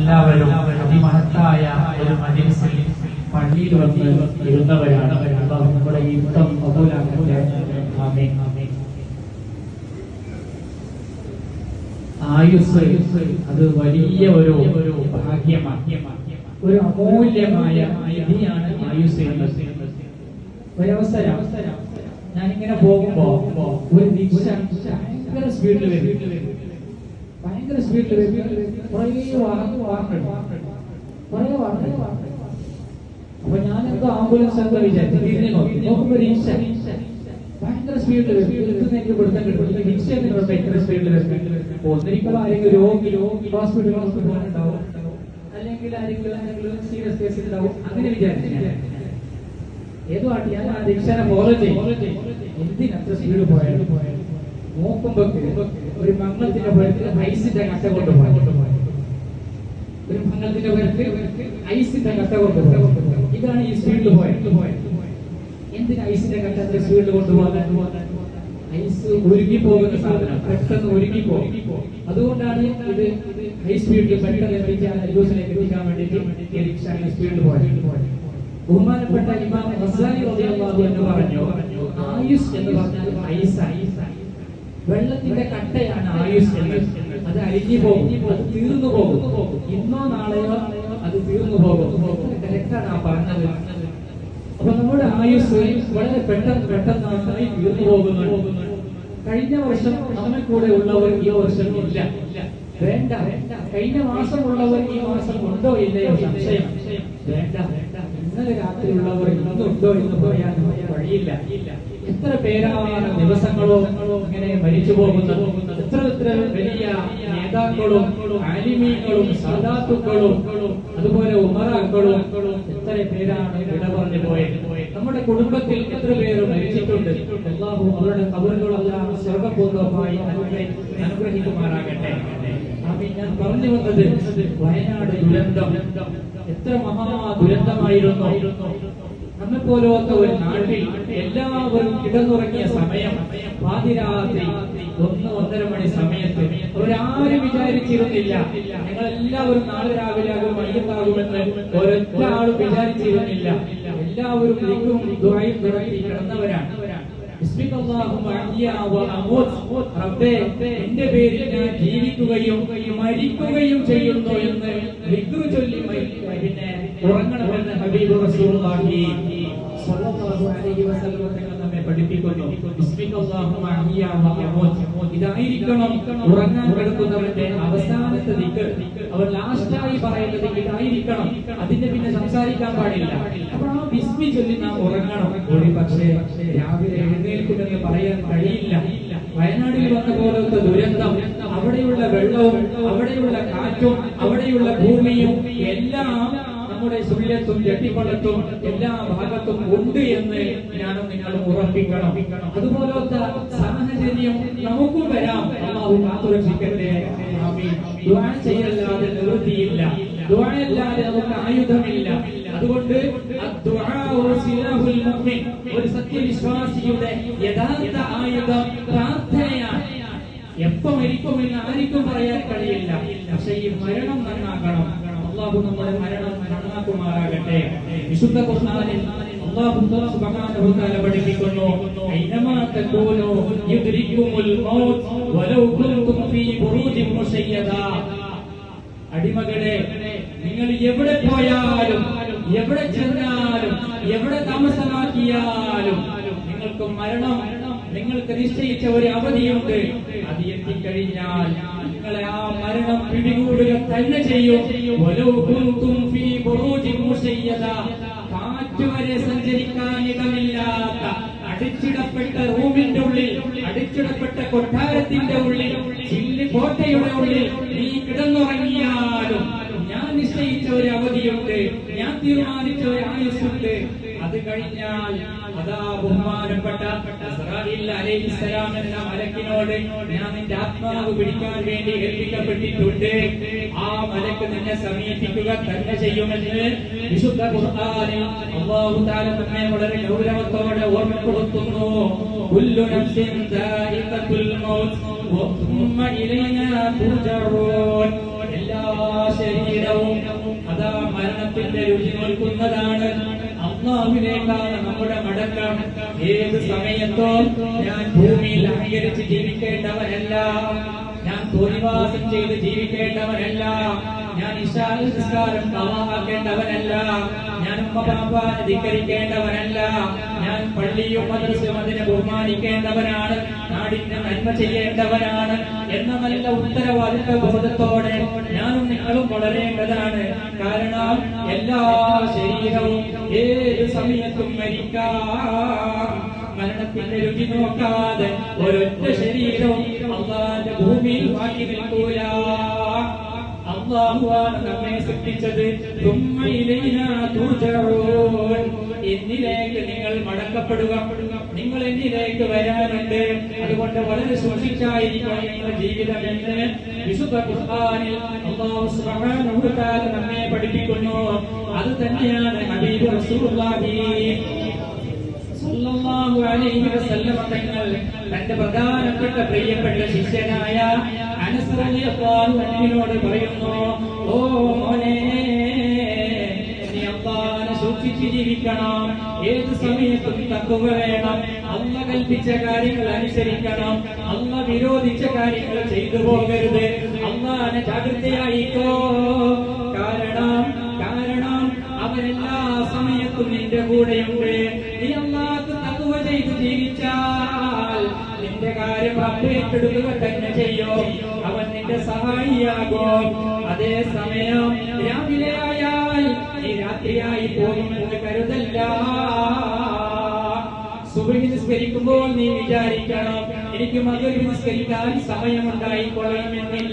എല്ലാവരും അതിമഹത്തായ ഒരു മജ്‌ലിസിൽ പള്ളിയിൽ വന്ന് ഇരുന്നവരാണ്. നമ്മുടെ ഈ യുദ്ധം കബൂലാക്കട്ടെ. ആമീൻ. ആയുസ് അത് വലിയ ഒരു ഭാഗ്യമാണ്, ഒരു അമൂല്യമായ നിധിയാണ് ആയുസ് എന്നത്. ഒരവസരം ഞാനിങ്ങനെ പോകുമ്പോ ഒരു റിക്ഷ ഭയങ്കര സ്പീഡിൽ വരും, കുറേ വാഹനം. അപ്പൊ ഞാനെന്തോ ആംബുലൻസ് എന്താ വിചാരിച്ചു തിരിഞ്ഞു നോക്കുമ്പോ റിക്ഷ ഭയങ്കര സ്പീഡിൽ വരും. എനിക്ക് കൊടുത്താൽ കിട്ടും. റിക്ഷ ഭയങ്കര സ്പീഡിൽ വരും. ഒന്നിരിക്കലും ആരെങ്കിലും രോഗി ഹോസ്പിറ്റലിൽ ഉണ്ടാവും, അല്ലെങ്കിൽ ആരെങ്കിലും സീരിയസ് കേസ് ഉണ്ടാവും. അങ്ങനെ വിചാരിച്ചു ഞാൻ ഏതോ ആട്ടി ഞാൻ ആ റിക്ഷനെ ഫോളോ ചെയ്യും. എന്തിനത്ര സ്പീഡ് പോയാലും നോക്കുമ്പോ ഒരു മംഗളത്തിന്റെ പുറത്ത് ഐസിന്റെ കട്ട കൊണ്ടുപോയി, ഒരു മംഗളത്തിന്റെ പുറത്ത് ഐസിന്റെ കട്ട കൊണ്ടുപോയി. ഇതാണ് ഈ സ്പീഡിൽ പോയത്. എന്തിനാ ഐസിന്റെ കട്ട അത്ര സ്പീഡിൽ കൊണ്ടുപോകാൻ? ഐസ് ഉരുകിപ്പോകുന്ന സാധനം, പെട്ടെന്ന് ഉരുകിപ്പോകും. അതുകൊണ്ടാണ് ഇത് ഹൈ സ്പീഡിൽ പെട്ടെന്ന് എത്തിക്കാൻ ജ്യൂസിലേക്ക് എത്തിക്കാൻ വേണ്ടിയിട്ട് സ്പീഡിൽ പോയത്. ബഹുമാനപ്പെട്ട ഇമാം ഗസാലി റളിയല്ലാഹു അൻഹു പറഞ്ഞു, ആയുസ് എന്ന് പറഞ്ഞാൽ ഐസാണ്. വെള്ളത്തിന്റെ കട്ടയാണ് ആയുസ് എന്നത്. അത് അരിഞ്ഞു പോകും, അത് തീർന്നു പോകും. ഇന്നോ നാളെയോ അത് തീർന്നു പോകും. കറക്റ്റാണ് ആ പറഞ്ഞത്. അപ്പൊ നമ്മുടെ ആയുസ് വളരെ പെട്ടെന്നായി തീർന്നു പോകുന്നു. കഴിഞ്ഞ വർഷം നമ്മെ കൂടെ ഉള്ളവർ ഈ വർഷം ഇല്ല, വേണ്ട. കഴിഞ്ഞ മാസം ഉള്ളവർ ഈ മാസം ഉണ്ടോ ഇല്ലയോ സംശയം, വേണ്ട. ഇന്നലെ രാത്രിയുള്ളവർ ഇന്നുണ്ടോ എന്ന് പറയാൻ വഴിയില്ല. എത്ര പേരാണ് ദിവസങ്ങളോ ഇങ്ങനെ മരിച്ചു പോകുന്നത്. എത്ര വലിയ നേതാക്കളും ആലിമീങ്ങളും സാദാത്തുക്കളും അതുപോലെ ഉമറാക്കളും എത്ര പേരാണ് വിട പറഞ്ഞു പോയത്. നമ്മുടെ കുടുംബത്തിൽ എത്ര പേര് മരിച്ചിട്ടുണ്ട്. അല്ലാഹു അവരുടെ ഖബറുകളെല്ലാം സ്വർഗ്ഗപൂർവ്വമായി അനുഗ്രഹിക്കുമാറാകട്ടെ. ആമീൻ. ഞാൻ പറഞ്ഞു വന്നത് വയനാട് ദുരന്തം എത്ര മഹാ ദുരന്തമായിരുന്നു. നമ്മെ പോലത്തെ ഒരു നാട്ടിൽ എല്ലാവരും കിടന്നുറങ്ങിയ സമയം, പാതിരാത്രി 1-1:30 മണി സമയത്ത് അവരാരും വിചാരിച്ചിരുന്നില്ല ഞങ്ങളെല്ലാവരും നാളെ രാവിലെ ആകും മയ്യത്താകുമെന്ന്. ഒരൊറ്റ ആളും വിചാരിച്ചിരുന്നില്ല. എല്ലാവരും ദിക്റും ദുആയും നടത്തി കിടന്നവരാണ്. റബ്ബേ, എന്റെ പേരിൽ ഞാൻ ജീവിക്കുകയും മരിക്കുകയും ചെയ്യുന്നു എന്ന് ദിക്റ് ചൊല്ലി പിന്നെ ഉറങ്ങണമെന്ന് ഹബീബ് റസൂലുള്ളാഹി സ്വല്ലല്ലാഹു അലൈഹി വസല്ലം തങ്ങൾ നമ്മെ പഠിപ്പിക്കുന്നു. ഇതായിരിക്കണം ഉറങ്ങാൻ കിടക്കുന്നവന്റെ അവസാനത്തെ ദിക്ർ. അവർ ലാസ്റ്റായി പറയുന്നത് ഇതായിരിക്കണം. അതിന്റെ പിന്നെ സംസാരിക്കാൻ പാടില്ല. അപ്പൊ ആ ബിസ്മി ചൊല്ലി നാം ഉറങ്ങണം. ഒരു പക്ഷേ രാവിലെ എഴുന്നേൽക്കുമെന്ന് പറയാൻ കഴിയില്ല. വയനാട്ടിൽ വന്ന പോലത്തെ ദുരന്തം, അവിടെയുള്ള വെള്ളവും അവിടെയുള്ള കാറ്റും അവിടെയുള്ള ഭൂമിയും എല്ലാം നമ്മുടെ സുള്യത്തും ജട്ടിപ്പള്ളത്തും എല്ലാ ഭാഗത്തും ഉണ്ട് എന്ന് ഞാനും നിങ്ങളും ഉറപ്പിക്കണം. അതുപോലത്തെ സാഹചര്യം നമുക്കും വരാം. അല്ലാഹു കാത്തുരക്ഷിക്കട്ടെ. ആമീൻ. ദുആ ചെയ്യല്ലാതെ നിവൃത്തിയില്ല, ദുആയല്ലാതെ നമുക്ക് ആയുധമില്ല. അതുകൊണ്ട് ഒരു സത്യവിശ്വാസിയുടെ യഥാർത്ഥ ആയുധം പ്രാർത്ഥനയാണ്. എപ്പോ മരിക്കുമെന്ന് ആർക്കും പറയാൻ കഴിയില്ല. പക്ഷെ ഈ മരണം നന്നാക്കണം. അല്ലാഹു നമ്മുടെ മരണം നന്നാക്കുമാറാകട്ടെ. വിശുദ്ധ ഖുർആനിൽ അല്ലാഹു സുബ്ഹാനഹു വ തആല പഠിപ്പിക്കുന്നു, ഐനമാ തകൂനു യുദ്രികുമുൽ മൗത്ത് വലൗ കുൻതും ഫീ ബുറൂജിൻ മുശയ്യദാ. അടിമകളെ, നിങ്ങൾ എവിടെ പോയാലും എവിടെ ചെന്നാലും എവിടെ താമസമാക്കിയാലും നിങ്ങൾക്ക് മരണം, നിങ്ങൾക്ക് നിശ്ചയിച്ച ഒരു അവധിയുണ്ട്. അത് എത്തിക്കഴിഞ്ഞാൽ നിങ്ങളെ ആ മരണം പിടികൂടുക തന്നെ ചെയ്യും. കാറ്റ് വരെ സഞ്ചരിക്കാൻ ഇടമില്ലാത്ത അടിച്ചിടപ്പെട്ട റൂമിന്റെ ഉള്ളിൽ, അടിച്ചിടപ്പെട്ട കൊട്ടാരത്തിന്റെ ഉള്ളിൽ, കോട്ടയുടെ ഉള്ളിൽ നീ കിടന്നുറങ്ങിയാലും ഞാൻ നിശ്ചയിച്ച ഒരു അവധിയുണ്ട്, ഞാൻ തീരുമാനിച്ച ഒരു ആയുസ്സുണ്ട്. അത് കഴിഞ്ഞാൽ അതാ ബഹുമാനപ്പെട്ട ഇസ്രായീൽ അലൈഹിസ്സലാം എന്ന മലക്കിനോട് ഞാൻ നിന്റെ ആത്മാവ് പിടിക്കാൻ വേണ്ടി ഏൽപ്പിക്കപ്പെട്ടിട്ടുണ്ട്. ആ മലക്ക് നിന്നെ സമീപിക്കുക തന്നെ ചെയ്യുമെന്ന് വിശുദ്ധ ഖുർആനിൽ അല്ലാഹു തആല നമ്മെ വളരെ ഗൗരവത്തോടെ ഓർമ്മപ്പെടുത്തുന്നു. കുല്ലു നഫ്സിൻ ദാഇഖത്തുൽ മൗത്ത് വ തുമ്മ ഇലൈനാ തുർജഊൻ. എല്ലാ ശരീരവും അതാ മരണത്തിന്റെ രുചി നോക്കുന്നതാണ്. അല്ലാഹുവിലേക്കാണ് നമ്മുടെ മടക്കം. ഏത് സമയത്തോ ഞാൻ ഭൂമിയിൽ അഹങ്കരിച്ച് ജീവിക്കേണ്ടവനല്ല, ഞാൻ തോന്നിവാസം ചെയ്ത് ജീവിക്കേണ്ടവനല്ല, ഞാൻ ഇശാ നിസ്കാരം കളാക്കേണ്ടവനല്ല, ഞാൻ ഉമ്മ-ബാപ്പാനെ ധിക്കരിക്കേണ്ടവനല്ല, ഞാൻ പള്ളിയും മദ്രസയും അതിനെ ബഹുമാനിക്കേണ്ടവനാണ്, നാടിന് നന്മ ചെയ്യേണ്ടവനാണ് എന്ന നല്ല ഉത്തരവാദിത്വ ബോധത്തോടെ ഞാനും നിങ്ങളും വളരേണ്ടതാണ്. കാരണം എല്ലാ ശരീരവും ഏത് സമയത്തും മരിക്കാം. മരണത്തിന്റെ രുചി നോക്കാതെ ഒരൊറ്റ ശരീരവും അല്ലാഹുവിന്റെ ഭൂമിയിൽ ബാക്കി നിൽക്കൂല. അല്ലാഹുവാണ് നമ്മെ സൃഷ്ടിച്ചത്. എന്നിലേക്ക് നിങ്ങൾ മടക്കപ്പെടുക, നിങ്ങൾ എന്നിലേക്ക് വരാനുണ്ട്. അതുകൊണ്ട് വളരെ സൂക്ഷിച്ചായിരിക്കണം നിങ്ങളുടെ ജീവിതം എന്ന് വിശുദ്ധ ഖുർആനിൽ അല്ലാഹു സുബ്ഹാനഹു വ തആല നമ്മെ പഠിപ്പിക്കുന്നു. അത് തന്നെയാണ് ഹബീബ് റസൂലുള്ളാഹി സല്ലല്ലാഹു അലൈഹി വസല്ലം തങ്ങൾ തന്റെ പ്രധാനപ്പെട്ട പ്രിയപ്പെട്ട ശിഷ്യനായ അനസ് റളിയല്ലാഹു അൻഹുവിനോട് പറയുന്നു, ഓ മോനെ, നീ അല്ലാഹുവിനെ സൂക്ഷിച്ച് ജീവിക്കണം. ഏത് സമയത്തും തഖ്വ വേണം. അല്ലാഹ് കൽപ്പിച്ച കാര്യങ്ങൾ അനുസരിക്കണം. അല്ലാഹ് വിരോധിച്ച കാര്യങ്ങൾ ചെയ്തു പോകരുത്. അല്ലാഹുവിനെ ജാഗ്രതയായിക്കോ. കാരണം അവരെല്ലാ സമയത്തും നിന്റെ കൂടെയുണ്ട്. നീ അല്ലാഹുവിനെ തഖ്വ ചെയ്ത് ജീവിച്ചാൽ നിന്റെ കാര്യം റബ്ബ് ഏറ്റെടുക്കുക തന്നെ ചെയ്യും. അവൻ നിന്റെ സഹായിയാകും. അതേ സമയം രാവിലെ ആയാൽ നീ രാത്രിയായി പോകുമെന്ന് കരുതല്ല. സുബ്ഹി നിസ്കരിക്കുമ്പോൾ നീ വിചാരിക്കണം, എനിക്ക് മഗ്‌രിബ് നിസ്കരിക്കാൻ സമയമുണ്ടായിക്കൊള്ളണമെന്നില്ല.